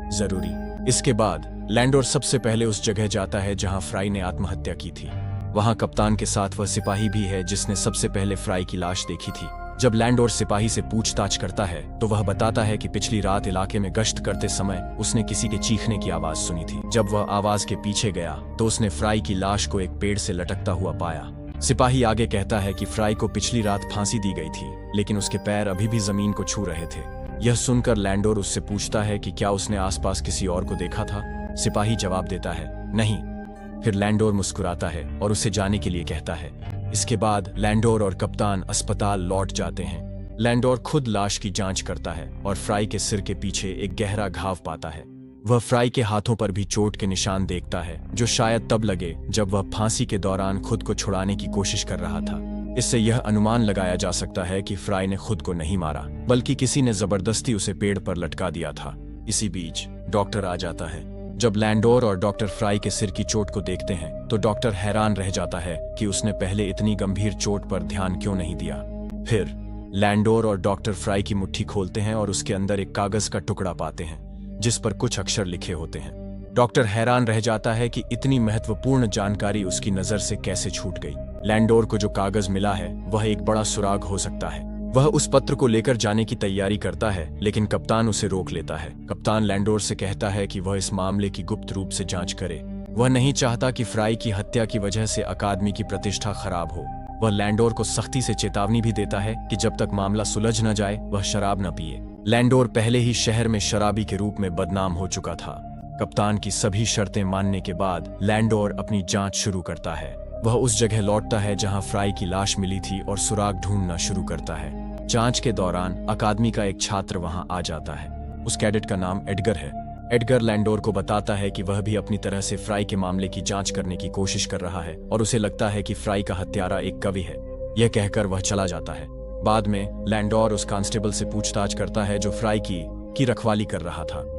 जरूरी। इसके बाद लैंडोर सबसे पहले उस जगह जाता है जहां फ्राई ने आत्महत्या की थी। वहां कप्तान के साथ वह सिपाही भी है जिसने सबसे पहले फ्राई की लाश देखी थी। जब लैंडोर सिपाही से पूछताछ करता है तो वह बताता है कि पिछली रात इलाके में गश्त करते समय उसने किसी के चीखने की आवाज सुनी थी। जब वह आवाज के पीछे गया तो उसने फ्राई की लाश को एक पेड़ से लटकता हुआ पाया। सिपाही आगे कहता है कि फ्राई को पिछली रात फांसी दी गई थी, लेकिन उसके पैर अभी भी जमीन को छू रहे थे। यह सुनकर लैंडोर उससे पूछता है कि क्या उसने आसपास किसी और को देखा था। सिपाही जवाब देता है, नहीं। फिर लैंडोर मुस्कुराता है और उसे जाने के लिए कहता है। इसके बाद लैंडोर और कप्तान अस्पताल लौट जाते हैं। लैंडोर खुद लाश की जांच करता है और फ्राई के सिर के पीछे एक गहरा घाव पाता है। वह फ्राई के हाथों पर भी चोट के निशान देखता है, जो शायद तब लगे जब वह फांसी के दौरान खुद को छुड़ाने की कोशिश कर रहा था। इससे यह अनुमान लगाया जा सकता है कि फ्राई ने खुद को नहीं मारा, बल्कि किसी ने जबरदस्ती उसे पेड़ पर लटका दिया था। इसी बीच डॉक्टर आ जाता है। जब लैंडोर और डॉक्टर फ्राई के सिर की चोट को देखते हैं तो डॉक्टर हैरान रह जाता है कि उसने पहले इतनी गंभीर चोट पर ध्यान क्यों नहीं दिया। फिर लैंडोर और डॉक्टर फ्राई की मुट्ठी खोलते हैं और उसके अंदर एक कागज का टुकड़ा पाते हैं जिस पर कुछ अक्षर लिखे होते हैं। डॉक्टर हैरान रह जाता है कि इतनी महत्वपूर्ण जानकारी उसकी नजर से कैसे छूट गई। लैंडोर को जो कागज मिला है वह एक बड़ा सुराग हो सकता है। वह उस पत्र को लेकर जाने की तैयारी करता है, लेकिन कप्तान उसे रोक लेता है। कप्तान लैंडोर से कहता है कि वह इस मामले की गुप्त रूप से जांच करे। वह नहीं चाहता कि फ्राई की हत्या की वजह से अकादमी की प्रतिष्ठा खराब हो। वह लैंडोर को सख्ती से चेतावनी भी देता है कि जब तक मामला सुलझ न जाए वह शराब न पिए। लैंडोर पहले ही शहर में शराबी के रूप में बदनाम हो चुका था। कप्तान की सभी शर्तें मानने के बाद लैंडोर अपनी जांच शुरू करता है। वह उस जगह लौटता है जहां फ्राई की लाश मिली थी और सुराग ढूंढना शुरू करता है। जांच के दौरान अकादमी का एक छात्र वहां आ जाता है। उस कैडेट का नाम एडगर है। एडगर लैंडोर को बताता है कि वह भी अपनी तरह से फ्राई के मामले की जांच करने की कोशिश कर रहा है और उसे लगता है कि फ्राई का हत्यारा एक कवि है। यह कहकर वह चला जाता है। बाद में लैंडोर उस कांस्टेबल से पूछताछ करता है जो फ्राई की रखवाली कर रहा था।